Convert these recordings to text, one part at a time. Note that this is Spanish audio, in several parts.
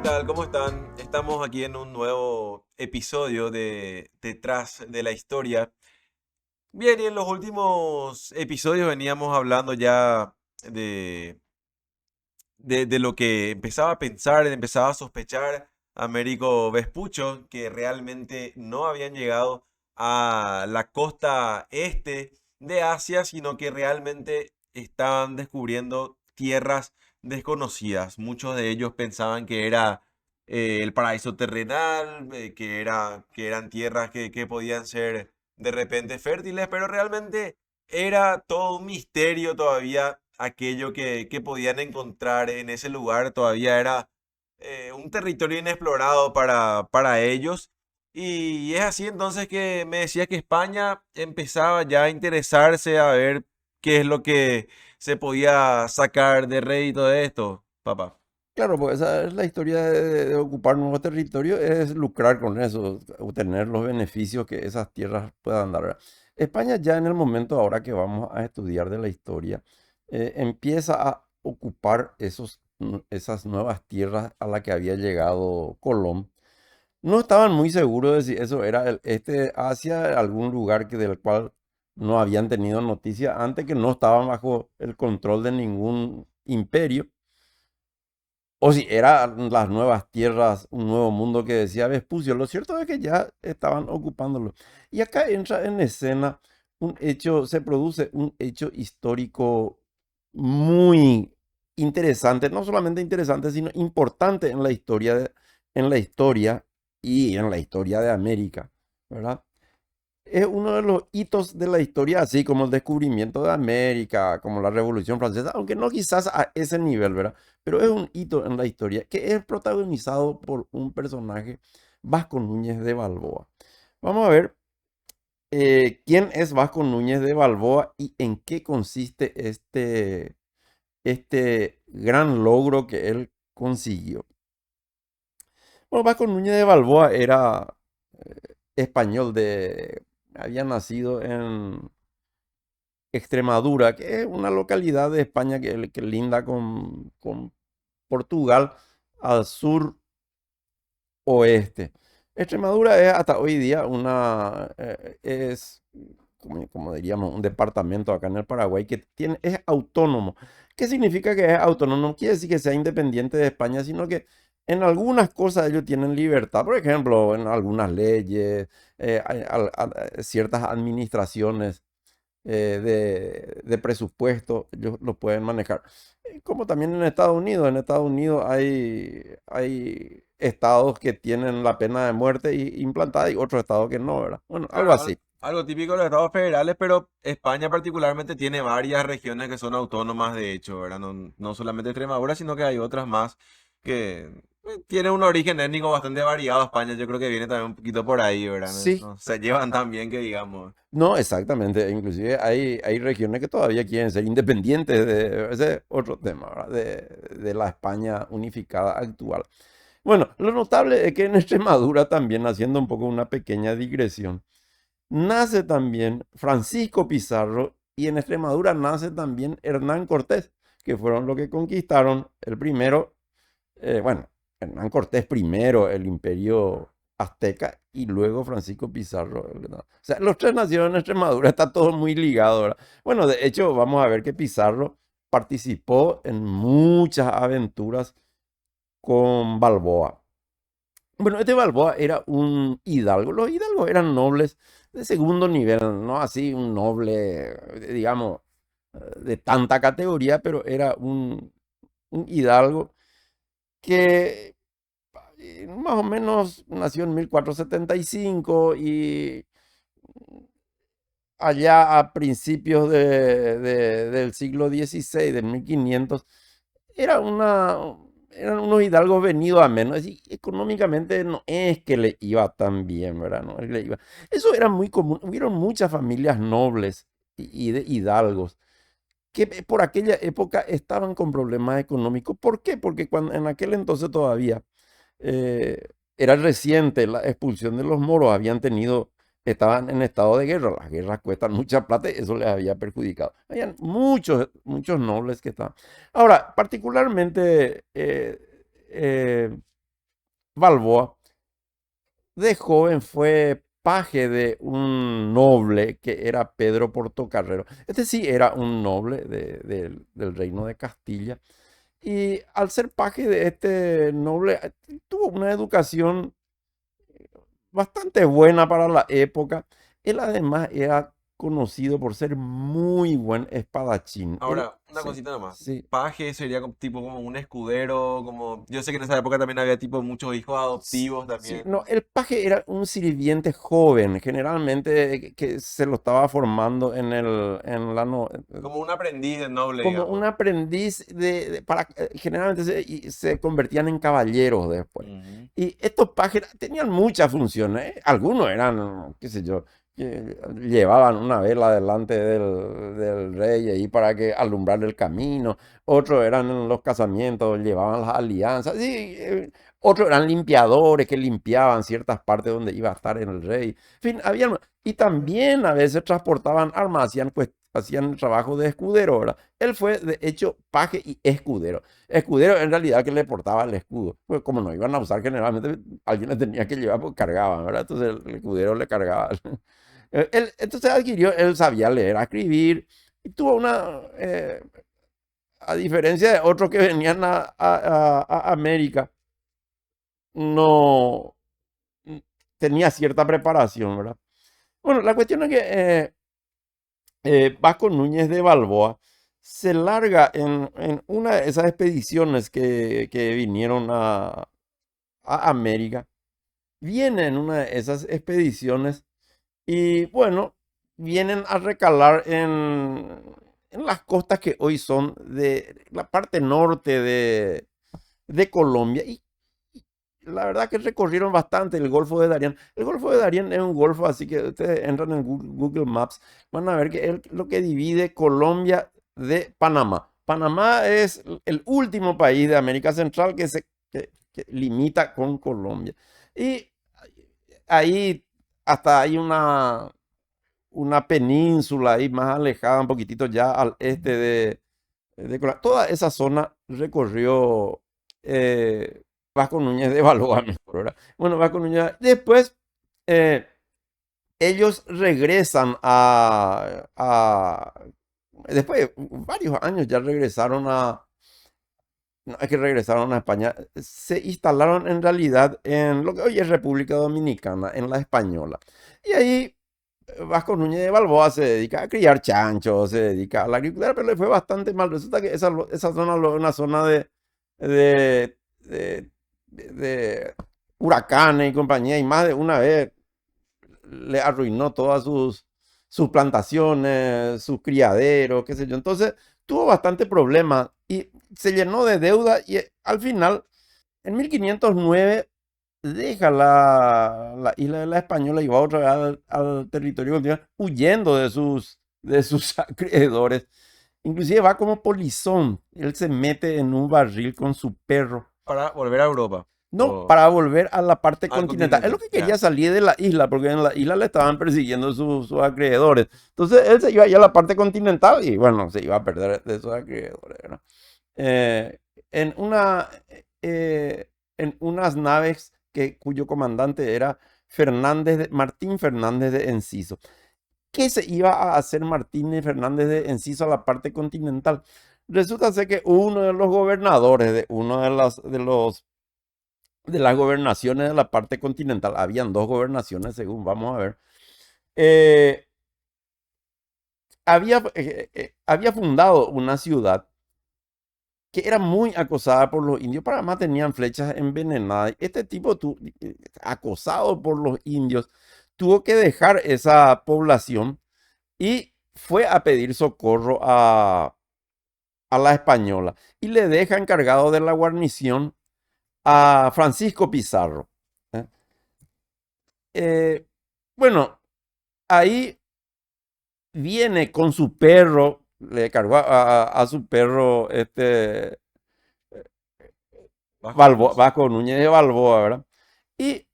tal? ¿Cómo están? Estamos aquí en un nuevo episodio de Detrás de la Historia. Bien, y en los últimos episodios veníamos hablando ya de, de lo que empezaba a pensar, empezaba a sospechar Américo Vespucho, que realmente no habían llegado a la costa este de Asia, sino que realmente estaban descubriendo tierras desconocidas. Muchos de ellos pensaban que era el paraíso terrenal, que eran tierras que podían ser de repente fértiles, pero realmente era todo un misterio todavía aquello que podían encontrar en ese lugar. Todavía era un territorio inexplorado para ellos. Y es así entonces que me decía que España empezaba ya a interesarse a ver qué es lo que se podía sacar de rédito de esto, papá. Claro, pues esa es la historia de ocupar nuevos territorios, es lucrar con eso, obtener los beneficios que esas tierras puedan dar, ¿verdad? España ya en el momento ahora que vamos a estudiar de la historia, empieza a ocupar esas nuevas tierras a las que había llegado Colón. No estaban muy seguros de si eso era el este de Asia, algún lugar del cual no habían tenido noticia antes, que no estaban bajo el control de ningún imperio. O si eran las nuevas tierras, un nuevo mundo que decía Vespucio. Lo cierto es que ya estaban ocupándolo. Y acá entra en escena se produce un hecho histórico muy interesante, no solamente interesante, sino importante en la historia, en la historia y en la historia de América, ¿verdad? Es uno de los hitos de la historia, así como el descubrimiento de América, como la Revolución Francesa, aunque no quizás a ese nivel, ¿verdad? Pero es un hito en la historia que es protagonizado por un personaje, Vasco Núñez de Balboa. Vamos a ver quién es Vasco Núñez de Balboa y en qué consiste este gran logro que él consiguió. Bueno, Vasco Núñez de Balboa era español había nacido en Extremadura, que es una localidad de España que linda con Portugal al sur oeste. Extremadura es hasta hoy día es, como diríamos, un departamento acá en el Paraguay que es autónomo. ¿Qué significa que es autónomo? No quiere decir que sea independiente de España, sino que en algunas cosas ellos tienen libertad. Por ejemplo, en algunas leyes, ciertas administraciones de presupuesto, ellos lo pueden manejar. Como también en Estados Unidos hay estados que tienen la pena de muerte implantada y otros estados que no, ¿verdad? Bueno, algo Claro, así. algo típico de los estados federales, pero España particularmente tiene varias regiones que son autónomas, de hecho, ¿verdad? No, no solamente Extremadura, sino que hay otras más que tienen un origen étnico bastante variado. España yo creo que viene también un poquito por ahí, ¿verdad? No, Sí, no se llevan tan bien que digamos. no, exactamente. Inclusive hay regiones que todavía quieren ser independientes ese es otro tema, ¿verdad? De la España unificada actual. Bueno, lo notable es que en Extremadura también, haciendo un poco una pequeña digresión, nace también Francisco Pizarro y en Extremadura nace también Hernán Cortés, que fueron los que conquistaron el primero, bueno, Hernán Cortés primero el imperio azteca y luego Francisco Pizarro. O sea, los tres nacieron en Extremadura, está todo muy ligado, ¿verdad? Bueno, de hecho, vamos a ver que Pizarro participó en muchas aventuras con Balboa. Bueno, este Balboa era un hidalgo. Los hidalgos eran nobles de segundo nivel, no así un noble, digamos, de tanta categoría, pero era un hidalgo que más o menos nació en 1475 y allá a principios del siglo XVI, de 1500, era eran unos hidalgos venidos a menos. Es decir, económicamente no es que le iba tan bien, ¿verdad? No es que le iba. Eso era muy común. Hubieron muchas familias nobles y de hidalgos que por aquella época estaban con problemas económicos. ¿Por qué? Porque en aquel entonces todavía eh, era reciente la expulsión de los moros, estaban en estado de guerra, las guerras cuestan mucha plata y eso les había perjudicado. Habían muchos nobles que estaban. Ahora, particularmente Balboa, de joven fue paje de un noble que era Pedro Portocarrero. Este sí era un noble del reino de Castilla. Y al ser paje de este noble, tuvo una educación bastante buena para la época. Él además era conocido por ser muy buen espadachín. Él, Ahora, una sí, cosita nomás. sí. Paje sería tipo como un escudero, como... Yo sé que en esa época también había tipo muchos hijos adoptivos Sí, también. no, el paje era un sirviente joven, generalmente que se lo estaba formando en la Como un aprendiz de noble, como un digamos. aprendiz para generalmente se convertían en caballeros después. Ujú. Y estos pajes tenían muchas funciones, ¿eh? Algunos eran, qué sé yo, que llevaban una vela delante del rey ahí para que alumbrar el camino. Otros eran en los casamientos, llevaban las alianzas. Sí, otros eran limpiadores que limpiaban ciertas partes donde iba a estar el rey. En fin, había, y también a veces transportaban armas, hacían trabajo de escudero, ¿verdad? Él fue, de hecho, paje y escudero. Escudero en realidad que le portaba el escudo. Pues como no iban a usar generalmente, alguien le tenía que llevar porque cargaban, ¿verdad? Entonces el escudero le cargaba. Entonces adquirió, él sabía leer, escribir, y tuvo a diferencia de otros que venían a América, no tenía cierta preparación, ¿verdad? Bueno, la cuestión es que Vasco Núñez de Balboa se larga en una de esas expediciones que vinieron a América. Viene en una de esas expediciones y bueno, vienen a recalar en las costas que hoy son de la parte norte de Colombia. Y la verdad que recorrieron bastante el Golfo de Darién. El Golfo de Darién es un golfo, así que ustedes entran en Google Maps, van a ver que es lo que divide Colombia de Panamá. Panamá es el último país de América Central que limita con Colombia. Y ahí hasta hay una península ahí más alejada, un poquitito ya al este de Colombia. Toda esa zona recorrió Vasco Núñez de Balboa, mejor, ¿verdad? Bueno, Vasco Núñez. Después, eh, ellos regresan después de varios años ya regresaron no es que regresaron a España, se instalaron en realidad en lo que hoy es República Dominicana, en la Española. Y ahí Vasco Núñez de Balboa se dedica a criar chanchos, se dedica a la agricultura, pero le fue bastante mal. Resulta que esa zona es una zona de, de, de huracanes y compañía, y más de una vez le arruinó todas sus plantaciones, sus criaderos, qué sé yo. Entonces tuvo bastante problemas y se llenó de deuda y al final, en 1509 deja la isla de la Española y va otra vez al territorio colombiano huyendo de sus acreedores. Inclusive va como polizón. Él se mete en un barril con su perro. Para volver a Europa. No, O para volver a la parte al continental. Es lo continente. que quería Ya. salir de la isla, porque en la isla le estaban persiguiendo sus acreedores. Entonces él se iba ya a la parte continental y bueno, se iba a perder de esos acreedores, ¿verdad? Eh, en una, en unas naves cuyo comandante era Martín Fernández de Enciso. ¿Qué se iba a hacer Martín Fernández de Enciso a la parte continental? Resulta ser que uno de los gobernadores de uno de las gobernaciones de la parte continental, habían dos gobernaciones, según vamos a ver, eh, había fundado una ciudad que era muy acosada por los indios. Para tenían flechas envenenadas. Este tipo, acosado por los indios, tuvo que dejar esa población y fue a pedir socorro a la española. Y le deja encargado de la guarnición a Francisco Pizarro. ¿Eh? Eh, bueno, ahí viene con su perro, le cargó a su perro Vasco Núñez. Vasco Núñez de Balboa, ¿verdad? Y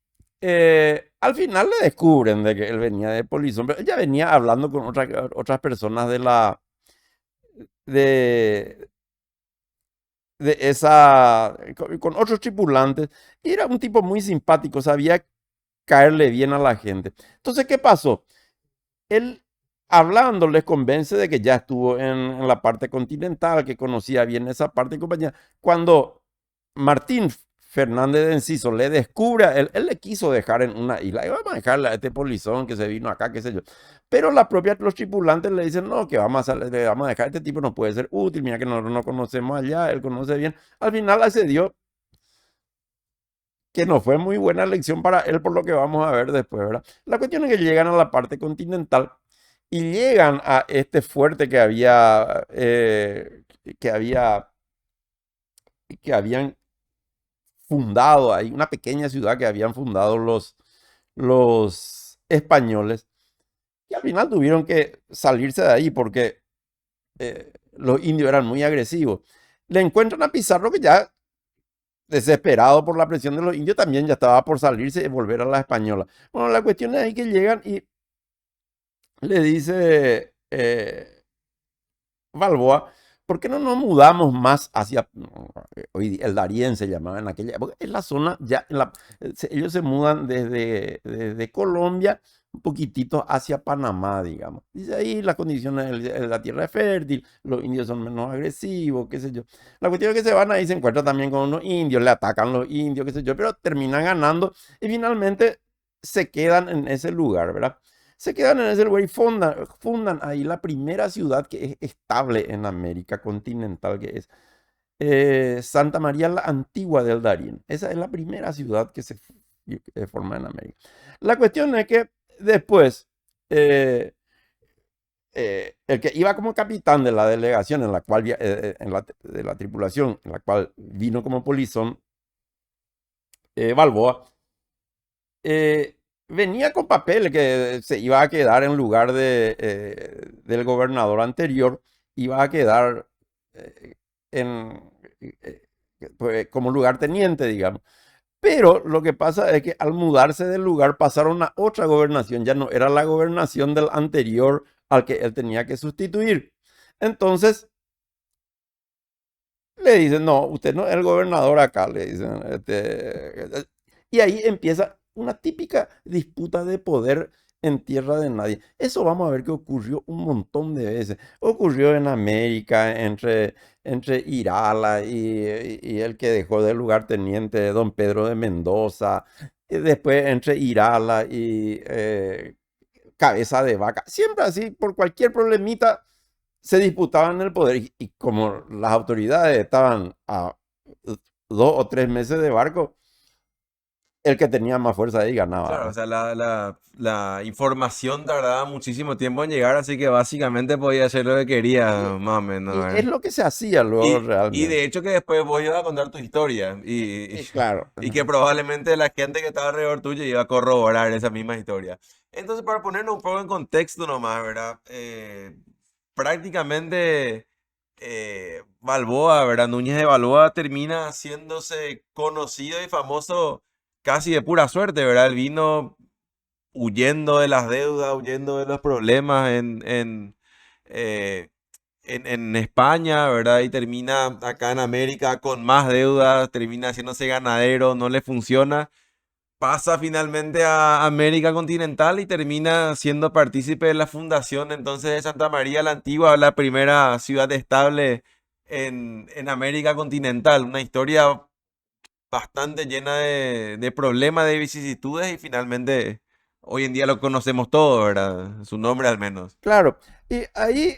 al final le descubren de que él venía de Polizón, pero él ya venía hablando con otras personas de con otros tripulantes. Y era un tipo muy simpático, sabía caerle bien a la gente. Entonces, ¿qué pasó? Él, hablando, les convence de que ya estuvo en la parte continental, que conocía bien esa parte y compañía. Cuando Martín Fernández de Enciso le descubre, él le quiso dejar en una isla, y vamos a dejarle a este polizón que se vino acá, qué sé yo. Pero los tripulantes le dicen, no, que le vamos a dejar, este tipo no puede ser útil, mira que nosotros no conocemos allá, él conoce bien. Al final accedió, que no fue muy buena elección para él, por lo que vamos a ver después, ¿verdad? La cuestión es que llegan a la parte continental y llegan a este fuerte que había, que habían fundado ahí, una pequeña ciudad que habían fundado los españoles, y al final tuvieron que salirse de ahí porque los indios eran muy agresivos. Le encuentran a Pizarro que ya, desesperado por la presión de los indios, también ya estaba por salirse y volver a la española. Bueno, la cuestión es ahí que llegan y le dice Balboa, ¿por qué no nos mudamos más hacia, hoy el Darién se llamaba en aquella época, en la zona, ya ellos se mudan desde Colombia un poquitito hacia Panamá, digamos. Dice ahí las condiciones, la tierra es fértil, los indios son menos agresivos, qué sé yo. La cuestión es que se van ahí, se encuentran también con unos indios, le atacan los indios, qué sé yo, pero terminan ganando y finalmente se quedan en ese lugar, ¿verdad? Se quedan en ese lugar y fundan ahí la primera ciudad que es estable en América continental, que es Santa María la Antigua del Darién. Esa es la primera ciudad que se forma en América. La cuestión es que después, eh, el que iba como capitán de la delegación en la cual, de la tripulación en la cual vino como polizón, Balboa, venía con papeles que se iba a quedar en lugar del gobernador anterior, iba a quedar eh, en, eh, pues, como lugarteniente, digamos. Pero lo que pasa es que al mudarse del lugar pasaron a otra gobernación, ya no era la gobernación del anterior al que él tenía que sustituir. Entonces le dicen, no, usted no es el gobernador acá, le dicen. Y ahí empieza una típica disputa de poder en tierra de nadie. Eso vamos a ver que ocurrió un montón de veces. Ocurrió en América entre Irala y el que dejó de lugarteniente, don Pedro de Mendoza. Y después entre Irala y Cabeza de Vaca. Siempre así, por cualquier problemita se disputaban el poder y como las autoridades estaban a 2 o 3 meses de barco, el que tenía más fuerza ahí ganaba, Claro, o ¿verdad? sea, la información tardaba muchísimo tiempo en llegar, así que básicamente podía hacer lo que quería, Y, más o menos, y es ¿verdad? lo que se hacía luego Y de realmente. hecho que después vos ibas a contar tu historia Claro. y que probablemente la gente que estaba alrededor tuyo iba a corroborar esa misma historia. Entonces, para ponernos un poco en contexto nomás, ¿verdad? Prácticamente Balboa, ¿verdad? Núñez de Balboa termina haciéndose conocido y famoso casi de pura suerte, ¿verdad? Él vino huyendo de las deudas, huyendo de los problemas eh, en España, ¿verdad? Y termina acá en América con más deudas, termina haciéndose ganadero, no le funciona. Pasa finalmente a América continental y termina siendo partícipe de la fundación entonces de Santa María la Antigua, la primera ciudad estable en América continental. Una historia bastante llena de problemas, de vicisitudes y finalmente hoy en día lo conocemos todo, ¿verdad? Su nombre al menos. Claro. Y ahí,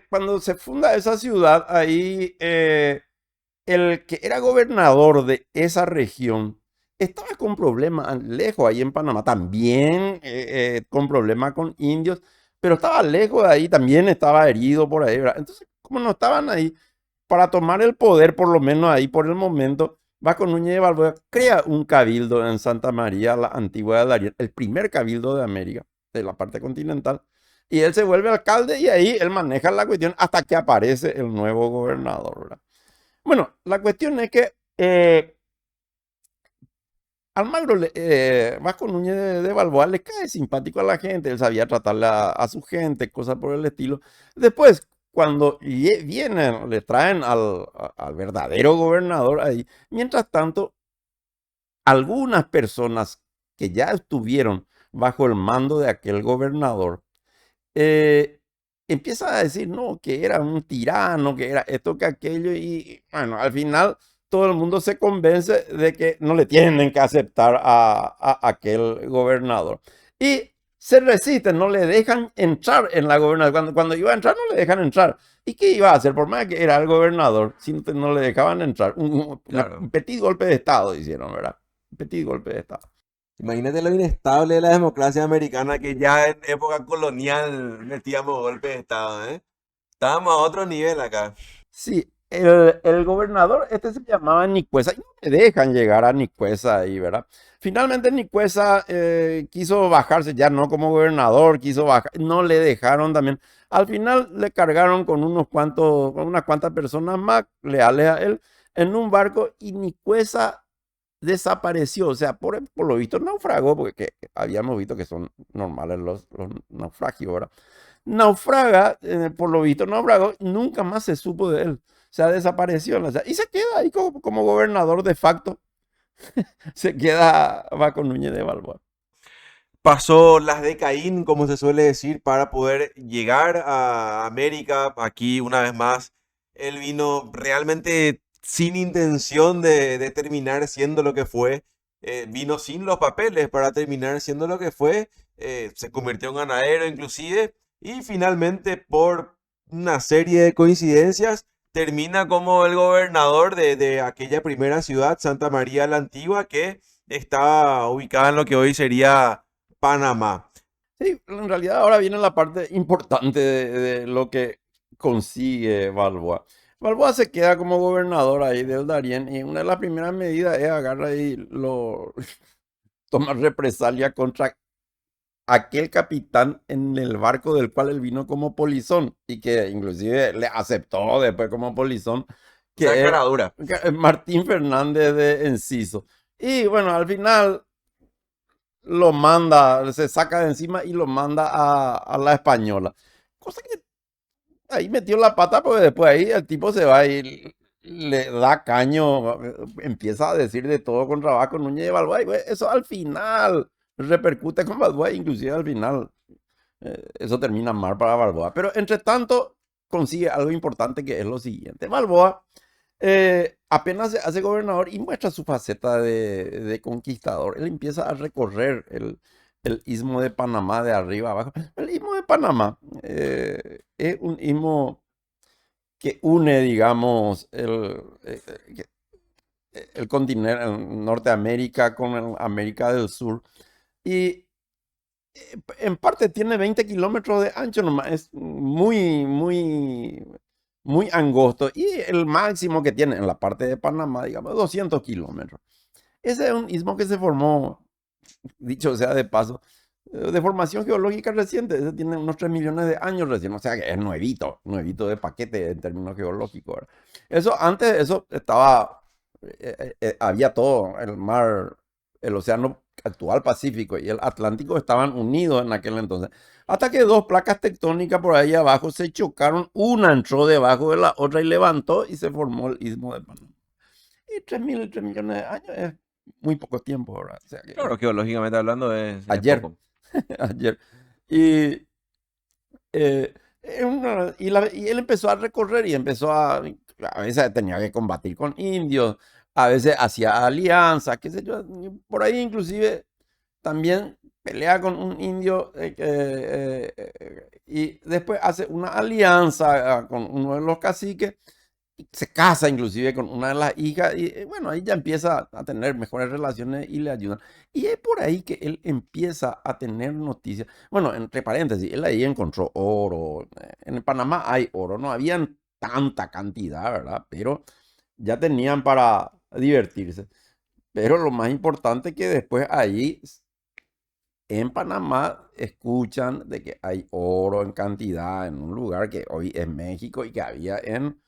cuando se funda esa ciudad, ahí el que era gobernador de esa región estaba con problemas lejos, ahí en Panamá, también con problemas con indios, pero estaba lejos de ahí, también estaba herido por ahí, ¿verdad? Entonces, como no estaban ahí, para tomar el poder, por lo menos ahí por el momento, Vasco Núñez de Balboa crea un cabildo en Santa María, la Antigua de Darién, el primer cabildo de América, de la parte continental. Y él se vuelve alcalde y ahí él maneja la cuestión hasta que aparece el nuevo gobernador, ¿verdad? Bueno, la cuestión es que Almagro, Vasco Núñez de Balboa le cae simpático a la gente, él sabía tratarle a su gente, cosas por el estilo. Después, cuando vienen, le traen al verdadero gobernador ahí, mientras tanto, algunas personas que ya estuvieron bajo el mando de aquel gobernador, eh, empiezan a decir, no, que era un tirano, que era esto, que aquello, y bueno, al final todo el mundo se convence de que no le tienen que aceptar a aquel gobernador. Y se resisten, no le dejan entrar en la gobernación. Cuando iba a entrar, no le dejan entrar. ¿Y qué iba a hacer? Por más que era el gobernador, si no le dejaban entrar. Un Claro. petit golpe de Estado hicieron, ¿verdad? Un petit golpe de Estado. Imagínate lo inestable de la democracia americana que ya en época colonial metíamos golpes de Estado, ¿eh? Estábamos a otro nivel acá. Sí, el gobernador, este se llamaba Nicuesa, y no me dejan llegar a Nicuesa ahí, ¿verdad? Finalmente Nicuesa quiso bajarse, ya no como gobernador, quiso bajar, no le dejaron también. Al final le cargaron con con unas cuantas personas más leales a él en un barco y Nicuesa desapareció, o sea, por lo visto naufragó, porque habíamos visto que son normales los naufragios, ¿verdad? Naufraga, por lo visto naufragó, nunca más se supo de él. O sea, desapareció. O sea, y se queda ahí como gobernador de facto. Se queda Baco Núñez de Balboa. Pasó las de Caín, como se suele decir, para poder llegar a América. Aquí, una vez más, él vino realmente sin intención de terminar siendo lo que fue. Vino sin los papeles para terminar siendo lo que fue. Se convirtió en ganadero inclusive. Y finalmente, por una serie de coincidencias, termina como el gobernador de aquella primera ciudad, Santa María la Antigua, que está ubicada en lo que hoy sería Panamá. Sí, en realidad ahora viene la parte importante de lo que consigue Balboa. Balboa se queda como gobernador ahí del Darién y una de las primeras medidas es agarrar y tomar represalia contra aquel capitán en el barco del cual él vino como polizón y que inclusive le aceptó después como polizón, Una que es caradura. Martín Fernández de Enciso. Y bueno, al final lo manda, se saca de encima y lo manda a la española. Cosa que ahí metió la pata porque después ahí el tipo se va y le da caño, empieza a decir de todo contra Vasco Núñez de Balboa. Y güey, eso al final repercute con Balboa, inclusive al final eso termina mal para Balboa. Pero entre tanto consigue algo importante que es lo siguiente. Balboa apenas se hace gobernador y muestra su faceta de conquistador. Él empieza a recorrer el istmo de Panamá de arriba abajo. El istmo de Panamá es un istmo que une, digamos, el continente, Norteamérica con América del Sur. Y en parte tiene 20 kilómetros de ancho nomás, es muy angosto. Y el máximo que tiene en la parte de Panamá, digamos, 200 kilómetros. Ese es un istmo que se formó, dicho sea de paso, de formación geológica reciente. Ese tiene unos 3 millones de años recién, o sea que es nuevito, nuevito de paquete en términos geológicos, ¿verdad? Eso antes, eso estaba, había todo, el mar, el océano actual Pacífico y el Atlántico estaban unidos en aquel entonces. Hasta que dos placas tectónicas por ahí abajo se chocaron, una entró debajo de la otra y levantó y se formó el istmo de Panamá. Y 3 millones de años es muy poco tiempo, ¿verdad? O sea que Claro, geológicamente hablando es ayer, poco. ayer. Y, y él empezó a recorrer y empezó a veces tenía que combatir con indios, a veces hacía alianzas, qué sé yo. Y por ahí inclusive también pelea con un indio y después hace una alianza con uno de los caciques se casa inclusive con una de las hijas y bueno, ahí ya empieza a tener mejores relaciones y le ayudan. Y es por ahí que él empieza a tener noticias. Bueno, entre paréntesis, él ahí encontró oro. En Panamá hay oro, no habían tanta cantidad, ¿verdad? Pero ya tenían para divertirse. Pero lo más importante que después ahí en Panamá escuchan de que hay oro en cantidad en un lugar que hoy es México y que había en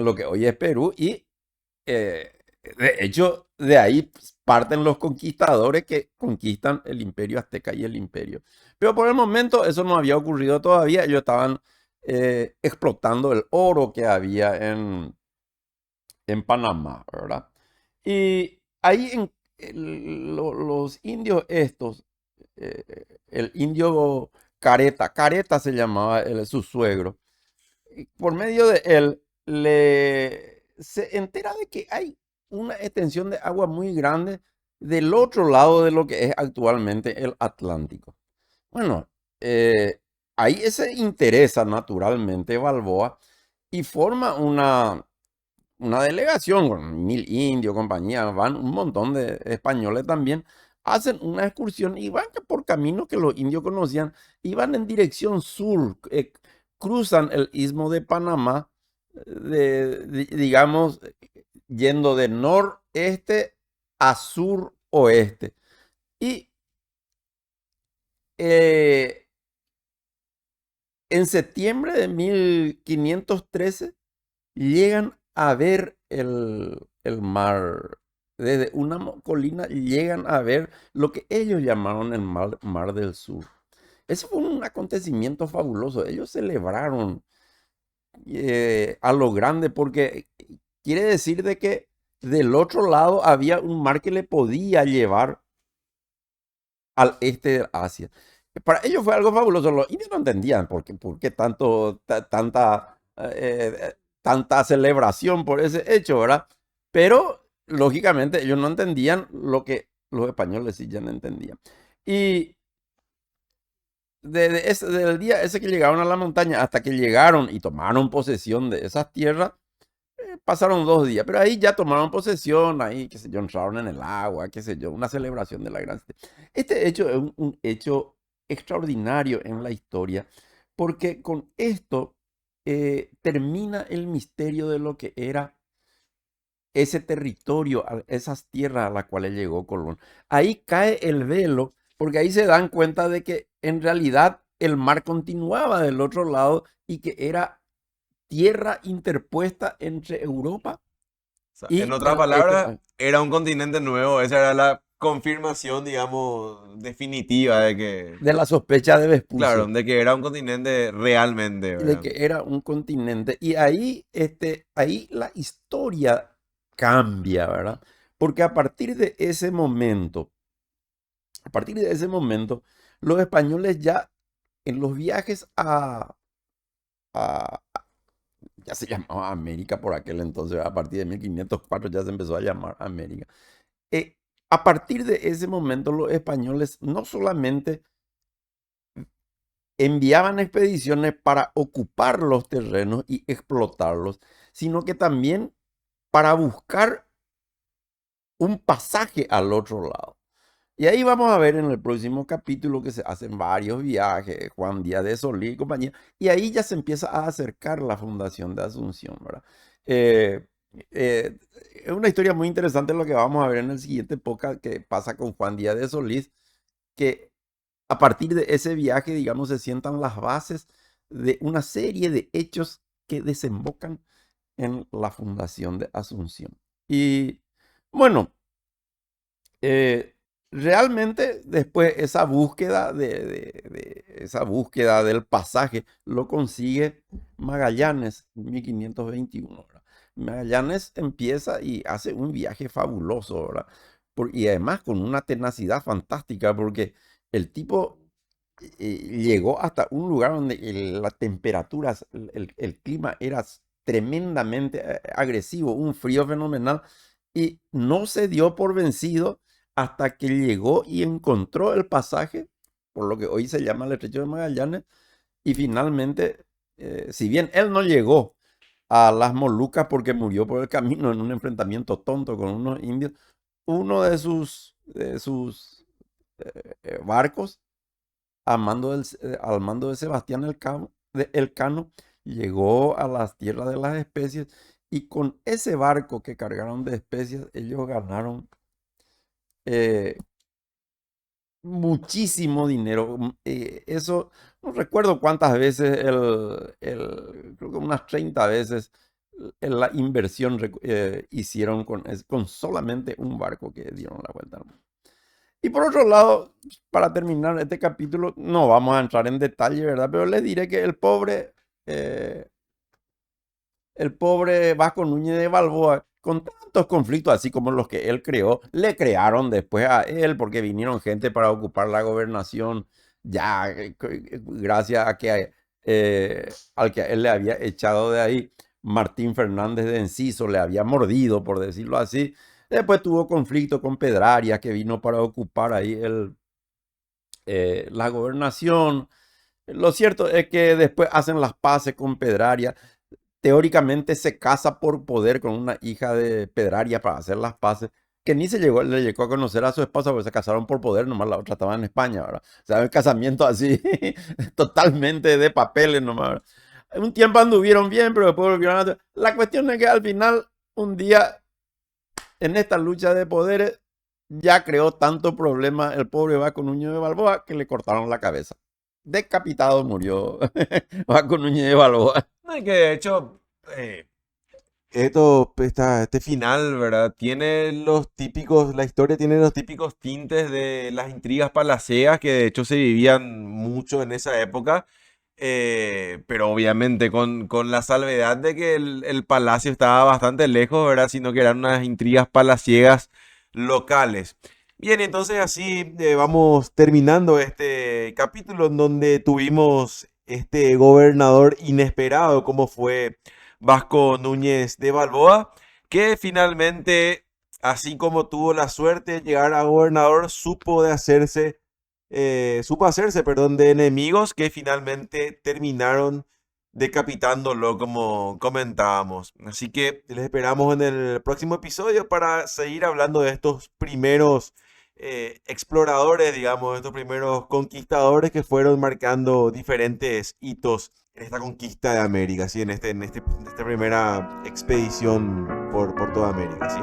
lo que hoy es Perú y eh, de hecho de ahí parten los conquistadores que conquistan el imperio azteca y el imperio. Pero por el momento eso no había ocurrido todavía, ellos estaban explotando el oro que había en Panamá, ¿verdad? Y ahí los indios estos, el indio Careta, Careta se llamaba su suegro, y por medio de él se entera de que hay una extensión de agua muy grande del otro lado de lo que es actualmente el Atlántico. Bueno, ahí se interesa naturalmente Balboa y forma una delegación con 1000 indios, compañía, van un montón de españoles también, hacen una excursión y van por caminos que los indios conocían, y van en dirección sur, cruzan el istmo de Panamá, digamos, yendo de noreste a suroeste. Y eh, en septiembre de 1513 llegan a ver el mar. Desde una colina llegan a ver lo que ellos llamaron el mar del Sur. Ese fue un acontecimiento fabuloso. Ellos celebraron a lo grande porque quiere decir de que del otro lado había un mar que le podía llevar al este de Asia. Para ellos fue algo fabuloso. Los indios no entendían por qué tanta celebración por ese hecho, ¿verdad? Pero lógicamente ellos no entendían lo que los españoles sí ya no entendían. Y desde el día ese que llegaron a la montaña hasta que llegaron y tomaron posesión de esas tierras, pasaron 2 días, pero ahí ya tomaron posesión, ahí, qué sé yo, entraron en el agua, qué sé yo, una celebración de la gran... Este hecho es un hecho extraordinario en la historia, porque con esto termina el misterio de lo que era ese territorio, esas tierras a las cuales llegó Colón. Ahí cae el velo, porque ahí se dan cuenta de que en realidad el mar continuaba del otro lado y que era tierra interpuesta entre Europa O sea, en y otras este palabras, país. era un continente nuevo. Esa era la confirmación, digamos, definitiva de que, De la sospecha de claro, Vespucio, de que era un continente realmente, de ¿verdad? que era un continente. Y ahí, ahí la historia cambia, ¿verdad? Porque a partir de ese momento, los españoles ya en los viajes a- ya se llamaba América por aquel entonces, a partir de 1504 ya se empezó a llamar América. Eh, a partir de ese momento, los españoles no solamente enviaban expediciones para ocupar los terrenos y explotarlos, sino que también para buscar un pasaje al otro lado. Y ahí vamos a ver en el próximo capítulo que se hacen varios viajes, Juan Díaz de Solís y compañía, y ahí ya se empieza a acercar la fundación de Asunción, ¿verdad? Eh, es una historia muy interesante lo que vamos a ver en el siguiente podcast que pasa con Juan Díaz de Solís, que a partir de ese viaje, digamos, se sientan las bases de una serie de hechos que desembocan en la fundación de Asunción. Y bueno, eh, realmente después esa búsqueda del pasaje lo consigue Magallanes en 1521, ¿verdad? Magallanes empieza y hace un viaje fabuloso, ¿verdad? Y además con una tenacidad fantástica porque el tipo llegó hasta un lugar donde la temperatura, el clima era tremendamente agresivo, un frío fenomenal, y no se dio por vencido hasta que llegó y encontró el pasaje, por lo que hoy se llama el Estrecho de Magallanes, y finalmente, si bien él no llegó a las Molucas porque murió por el camino en un enfrentamiento tonto con unos indios, uno de sus barcos al mando de Sebastián Elcano, llegó a las tierras de las especies y con ese barco que cargaron de especias, ellos ganaron eh, muchísimo dinero. Eso, no recuerdo cuántas veces, creo que unas 30 veces la inversión hicieron con solamente un barco que dieron la vuelta al mundo. Y por otro lado, para terminar este capítulo, no vamos a entrar en detalle, ¿verdad? Pero les diré que el pobre eh, el pobre Vasco Núñez de Balboa, con tantos conflictos así como los que él creó, le crearon después a él porque vinieron gente para ocupar la gobernación, ya gracias a que al que él le había echado de ahí, Martín Fernández de Enciso le había mordido, por decirlo así. Después tuvo conflicto con Pedraria, que vino para ocupar ahí la gobernación. Lo cierto es que después hacen las paces con Pedraria. Teóricamente se casa por poder con una hija de Pedraria para hacer las paces, que ni le llegó a conocer a su esposa porque se casaron por poder, nomás la otra estaba en España, ¿verdad? O sea, el casamiento así, totalmente de papeles nomás, ¿verdad? Un tiempo anduvieron bien, pero después volvieron a... La cuestión es que al final, un día, en esta lucha de poderes, ya creó tanto problema el pobre Vasco Núñez de Balboa que le cortaron la cabeza. Decapitado murió Vasco Núñez de Balboa. No, y que de hecho, eh, este final, ¿verdad? Tiene los típicos, la historia tiene los típicos tintes de las intrigas palaceas que de hecho se vivían mucho en esa época, pero obviamente con la salvedad de que el palacio estaba bastante lejos, ¿verdad? Sino que eran unas intrigas palaciegas locales. Bien, entonces así vamos terminando este capítulo en donde tuvimos este gobernador inesperado como fue Vasco Núñez de Balboa, que finalmente, así como tuvo la suerte de llegar a gobernador, supo hacerse, perdón, de enemigos que finalmente terminaron decapitándolo, como comentábamos. Así que les esperamos en el próximo episodio para seguir hablando de estos primeros exploradores, digamos, estos primeros conquistadores que fueron marcando diferentes hitos en esta conquista de América, ¿sí? En esta primera expedición por toda América, ¿sí?